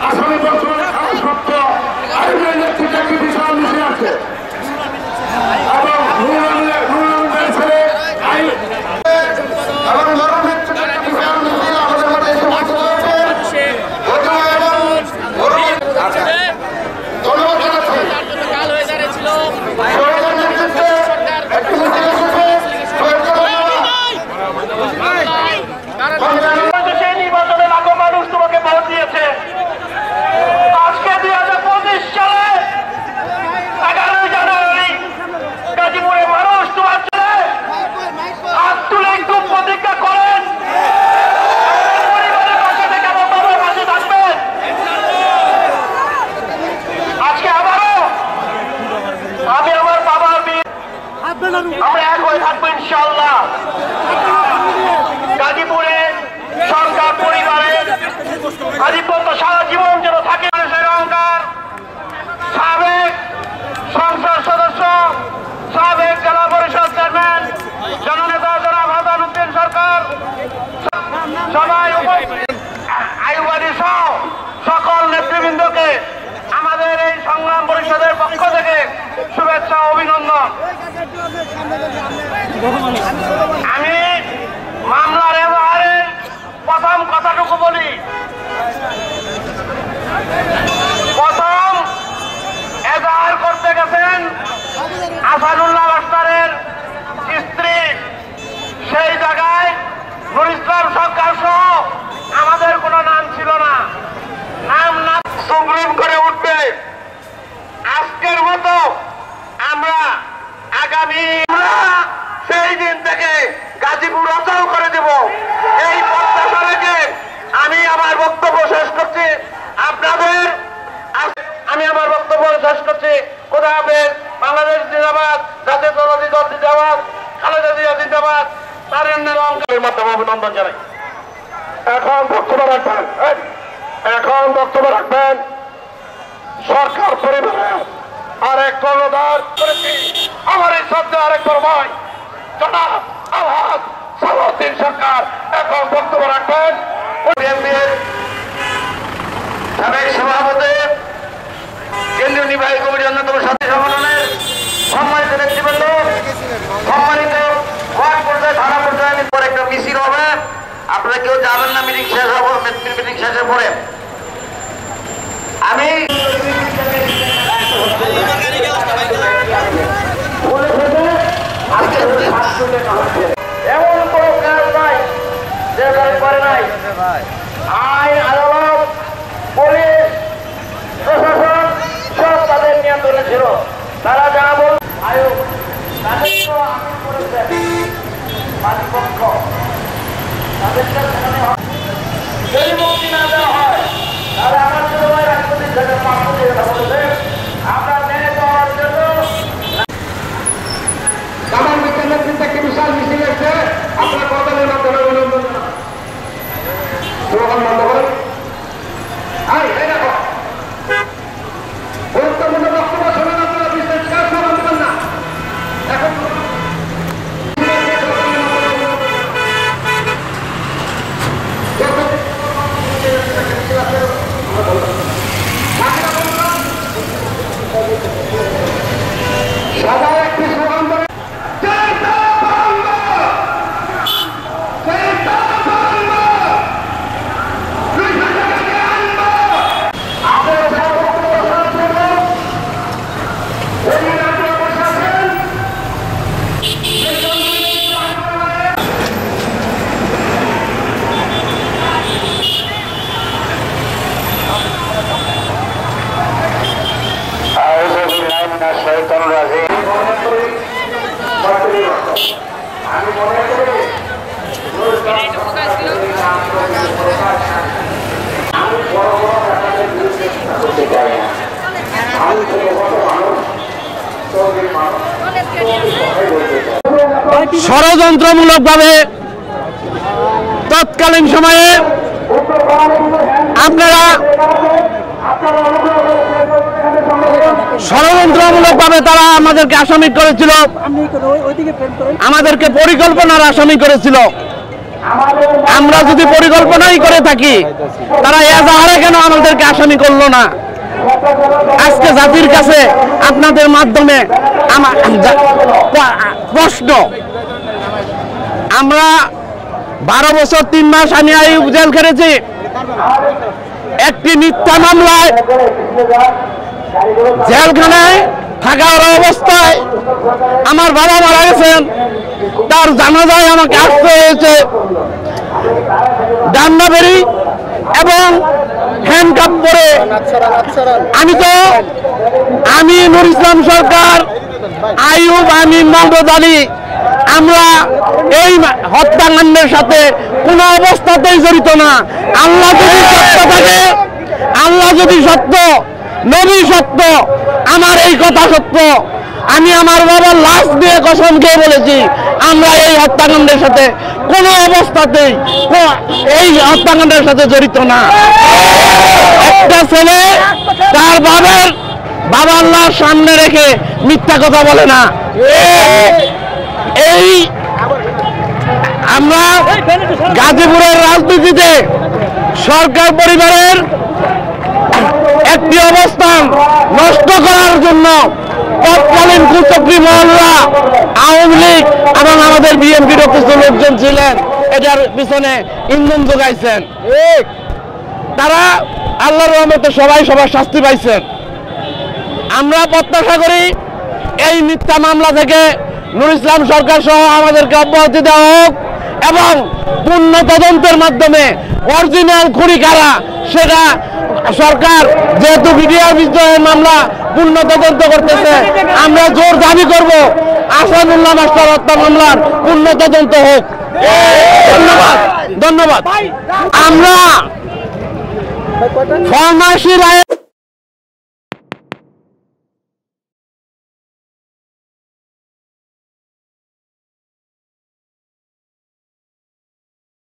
আসামি বর্তমানে খাওয়া সত্য আইনের নেতৃত্বে একটি বিশাল মিছিল আছে আমরা এক হয়ে থাকবো ইনশাআল্লাহ। গাজীপুরের সরকার পরিবারের আধিপত্য সারা জীবন যেন থাকে। অহংকার সাবেক সংসদ সদস্য, সাবেক জেলা পরিষদ চেয়ারম্যান, জননেতা জনাব হাসান উদ্দিন সরকার, সবাই আইয়ুবাদী সহ সকল নেতৃবৃন্দকে আমাদের এই সংগ্রাম পরিষদের পক্ষ থেকে শুভেচ্ছা ও অভিনন্দন। আমি মামলার এজাহারের প্রথম কথাটুকু বলি। প্রথম এজাহার করতে গেছেন আসাদুল্লাহ মাস্টারের স্ত্রী। সেই জায়গায় নুর ইসলাম সরকার সহ আমাদের কোনো নাম ছিল না। নাম না সুপ্রিম করে উঠবে। আজকের মতো আমরা আগামী সেই দিন থেকে গাজীপুর অচল করে দেব, এই প্রত্যাশা রেখে আমি আমার বক্তব্য শেষ করছি। আমি আমার বক্তব্য শেষ করছি। খোদা হাফেজ। বাংলাদেশ জিন্দাবাদ, জাতীয়তাবাদী দল জিন্দাবাদ, খালেদা জিয়া জিন্দাবাদ। তারেন্দ্র অঙ্কের মাধ্যমে অভিনন্দন জানাই। এখন বক্তব্য রাখবেন সরকার পরিবারের আরেক কর্ণধার করেছি আমার এই শব্দ আরেক ভাই জনাব আলহাজ সালাউদ্দিন সরকার। এখন বক্তব্য রাখবেন বিএনপির সাবেক সভাপতি, কেন্দ্রীয় নির্বাহী কমিটির অন্যতম সাথী সংগঠনের সম্মানিত নেতৃবৃন্দ, সম্মানিত ওয়ার্ড পর্যায়ে, থানা পর্যায়ে পরে একটা মিছিল হবে। আপনারা কেউ যাবেন না, মিটিং শেষের পরে। আমি এমন কোন কাজ নাই যে করে নাই। আইন, আদালত, পুলিশ, প্রশাসন সব তাদের নিয়ন্ত্রণে ছিল। তারা যা বল আয়োগ তাদের তো আপিল করেছেন বাদীপক্ষ, তাদেরকে যদি মুক্তি না দেওয়া হয় তাহলে আমার ছোট ভাই রাষ্ট্রপতি আমরা মেনে পাওয়ার জন্য আমার বিজ্ঞান নেতৃত্বে একটি বিশাল মিছিল এসছে। আপনার কদমের মাধ্যমে অভিনন্দন স্লোগান বন্ধ করেন। গুরুত্বপূর্ণ বক্তব্য শোনেন আপনারা, বিশ্বের শেষ স্লোগান দেবেন না। এখন সাদা একটি স্লোগান করে ষড়যন্ত্রমূলকভাবে তৎকালীন সময়ে আপনারা ষড়যন্ত্রমূলকভাবে তারা আমাদেরকে আসামি করেছিল, আমাদেরকে পরিকল্পনার আসামি করেছিল। আমরা যদি পরিকল্পনাই করে থাকি, তারা এজাহারে কেন আমাদেরকে আসামি করলো না? আজকে জাতির কাছে আপনাদের মাধ্যমে আমার প্রশ্ন, আমরা 12 বছর 3 মাস আমি আইয়ুব জেল খেটেছি। একটি মিথ্যা মামলায় জেলখানায় থাকার অবস্থায় আমার বাবা মারা গেছেন, তার জানাজায় আমাকে আসতে হয়েছে ডান্ডাবেরি এবং হ্যান্ডকাপ পরে। আমি নুর ইসলাম সরকার, আইয়ুব, আমি মোহাম্মদ আলী, আমরা এই হত্যাকাণ্ডের সাথে কোনো অবস্থাতেই জড়িত না। আল্লাহ যদি সত্য থাকে, আল্লাহ যদি সত্য, নবী সত্য, আমার এই কথা সত্য, আমি আমার বাবার লাশ দিয়ে কসম খেয়ে বলেছি আমরা এই হত্যাকাণ্ডের সাথে কোনো অবস্থাতেই এই হত্যাকাণ্ডের সাথে জড়িত না। একটা ছেলে তার বাবার লাশ সামনে রেখে মিথ্যা কথা বলে না। এই আমরা গাজীপুরের রাজনীতিতে সরকার পরিবারের একটি অবস্থান নষ্ট করার জন্য তৎকালীন কুচক্রী মহল্লা, আওয়ামী লীগ এবং আমাদের বিএনপির কিছু লোকজন ছিলেন, এটার পিছনে ইন্ধন যোগাইছেন। তারা আল্লাহর রহমতে সবাই সবার শাস্তি পাইছেন। আমরা প্রত্যাশা করি এই মিথ্যা মামলা থেকে নুর ইসলাম সরকার সহ আমাদেরকে অব্যাহতি দেওয়া হোক এবং পূর্ণ তদন্তের মাধ্যমে অরিজিনাল খুনি কারা সেটা সরকার, যেহেতু বিডিআর বিদ্রোহের মামলা পূর্ণ তদন্ত করতেছে, আমরা জোর দাবি করব আসাদুল্লাহ মাস্টার হত্যা মামলার পূর্ণ তদন্ত হোক। ধন্যবাদ। আমরা ফরমাশি রায়